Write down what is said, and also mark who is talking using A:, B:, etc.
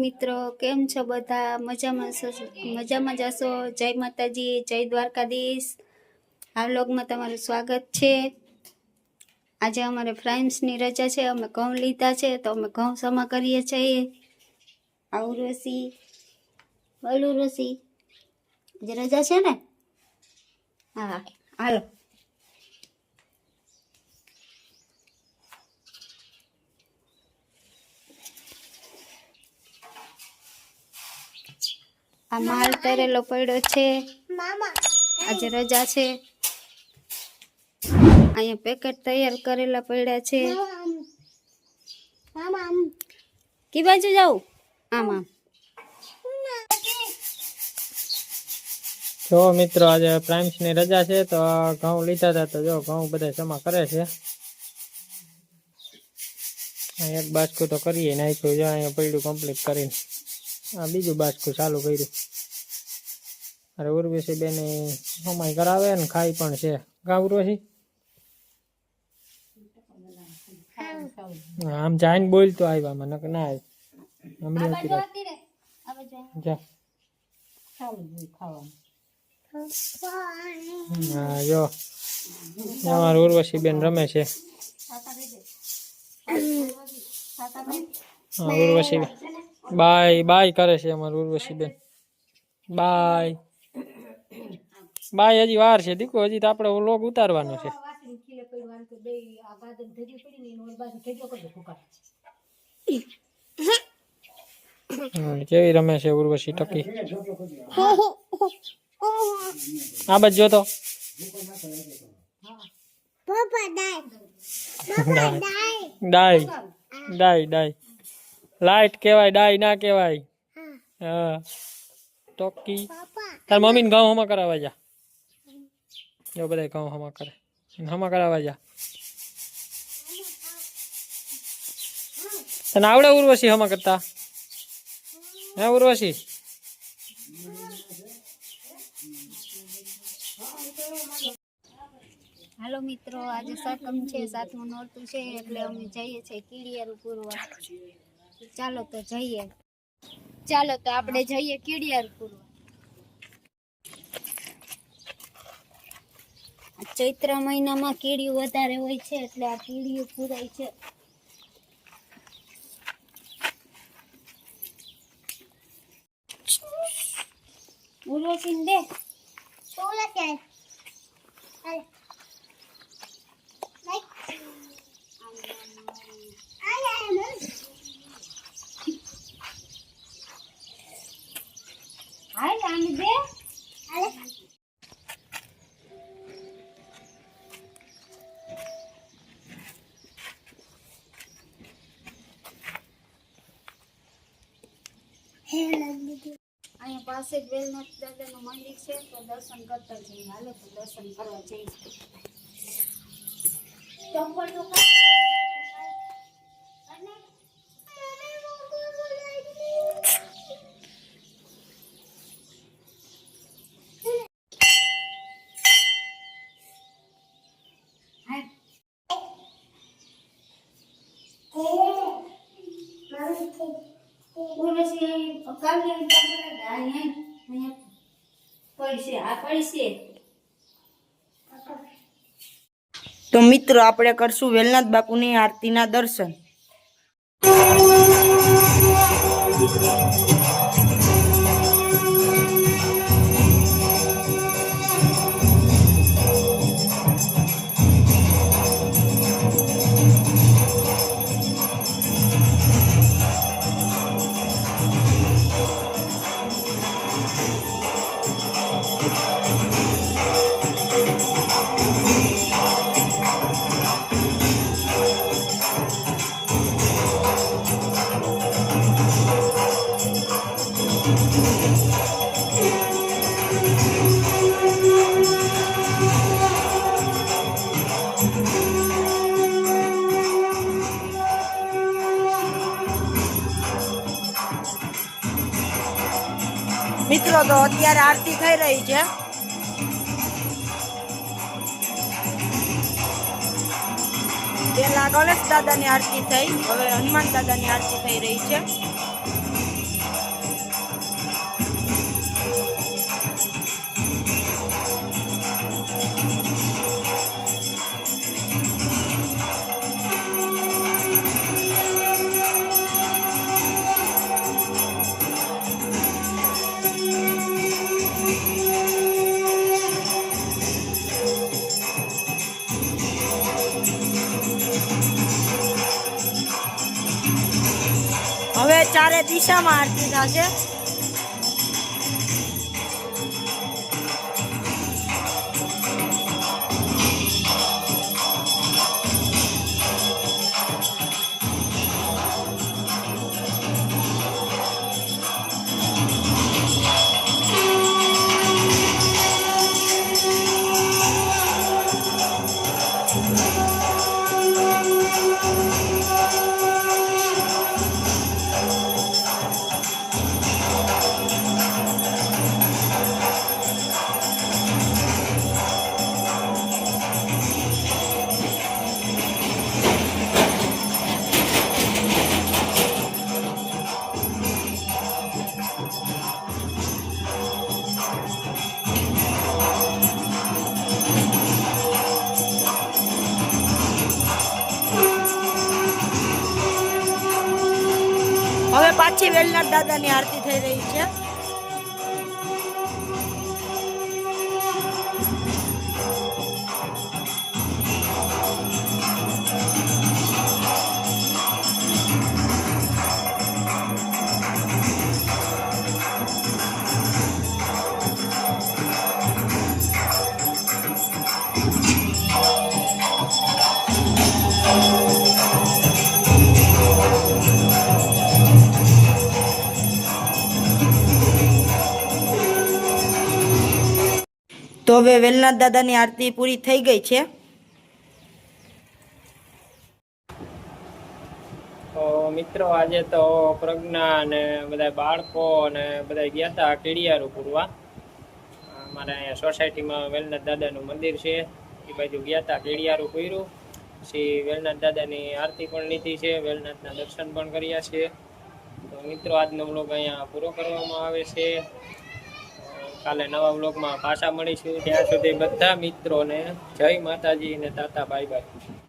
A: મિત્રો, કેમ છો બધા? મજામાં જશો? જય માતાજી, જય દ્વારકાધીશ. આ વ્લોગમાં તમારું સ્વાગત છે. આજે અમારે ફ્રાઇમ્સની રજા છે. અમે ઘઉં લીધા છે તો અમે ઘઉં સમા કરીએ છીએ. આ ઉર્વશી, બોલ ઉર્વશી, આજે રજા છે ને? હા, હાલો. આ માલ તરેલો પડ્યો છે. આજે રજા છે. અહીંયા પેકેટ તૈયાર કરેલા પડ્યા છે. કી બાજુ જાઉં? આમાં
B: જો મિત્રો, આજે પ્રાઇમ્સ ની રજા છે તો ઘઉં લીધા હતા તો જો ઘઉં બધા જમા કરે છે. એક બાજકું તો કરીએ નાખ્યું, જો અહીંયા પડ્યું કમ્પ્લીટ કરીને. આ બીજું બાજકું ચાલુ કર્યું. અરે ઉર્વશી બેન હમાઈ કરાવે ને ખાઈ પણ છે. કા ઉર્વશી? આમ જાઈને બોલતો આવ્યા મને ના આવી હમણાં જા. હા જો અમારું ઉર્વશી બેન રમે છે. હા ઉર્વશી બાય બાય કરે છે અમારું ઉર્વશી બેન. Bye bye. હજી વાર છે દીકો, હજી તો આપણે વ્લોગ ઉતારવાનો છે. કેવી રમે છે ઉર્વશી ટકી. આ બાજુ જોતો. ડાય ડાય ડાય લાઈટ કેવાય, ડાય ના કેવાય. હા ટોકી. તાર મમ્મી ને ઘઉં હમા કરાવવા જા. જો બધા ઘઉં હમા કરે, હમા કરાવવા જા. તને આવડે ઉર્વશી હમા કરતા? હે ઉર્વશી?
A: હાલો મિત્રો, આજે સાતમ છે, 7મું નોરતું છે એટલે અમે જઈએ છીએ કીડિયારું પૂરવા. ચાલો તો જઈએ. ચાલો તો આપણે જઈએ કીડિયારું પૂરવા. ચૈત્ર મહિનામાં કીડિયું વધારે હોય છે એટલે આ કીડિયું પૂરાય છે. ઉર્વશી દે હાલ આને દે. અહીંયા પાસે જ વેલનાથ દાદાનું મંદિર છે તો દર્શન કરતા જઈએ. હાલો તો દર્શન કરવા જઈએ. ચંપલ તો
C: તો મિત્રો, આપણે કરશું વેલનાથ બાપુની આરતીના દર્શન. મિત્રો, તો અત્યારે આરતી થઈ રહી છે. પેલા ગણેશ દાદાની આરતી થઈ, હવે હનુમાન દાદાની આરતી થઈ રહી છે. હવે ચારે દિશામાં આરતી થશે. હવે પાછી વેલનાથ દાદાની આરતી થઈ રહી છે. તો હવે વેલનાથ દાદાની આરતી પૂરી થઈ ગઈ છે.
B: તો મિત્રો આજે તો પ્રજ્ઞા અને બધા બાળકો અને બધા ગયા હતા કેડિયારું પૂરવા. અમારે અહીંયા સોસાયટીમાં વેલનાથ દાદાનું મંદિર છે, એ બાજુ ગયા હતા, કેડિયારું પૂર્યું. પછી વેલનાથ દાદાની આરતી પણ લીધી છે, વેલનાથના દર્શન પણ કર્યા છે. તો મિત્રો આજનો વ્લોગ અહીંયા પૂરો કરવામાં આવે છે. કાલે નવા વ્લોગમાં પાછા મળીશું. ત્યાં સુધી બધા મિત્રોને જય માતાજી અને તાતા બાય બાય.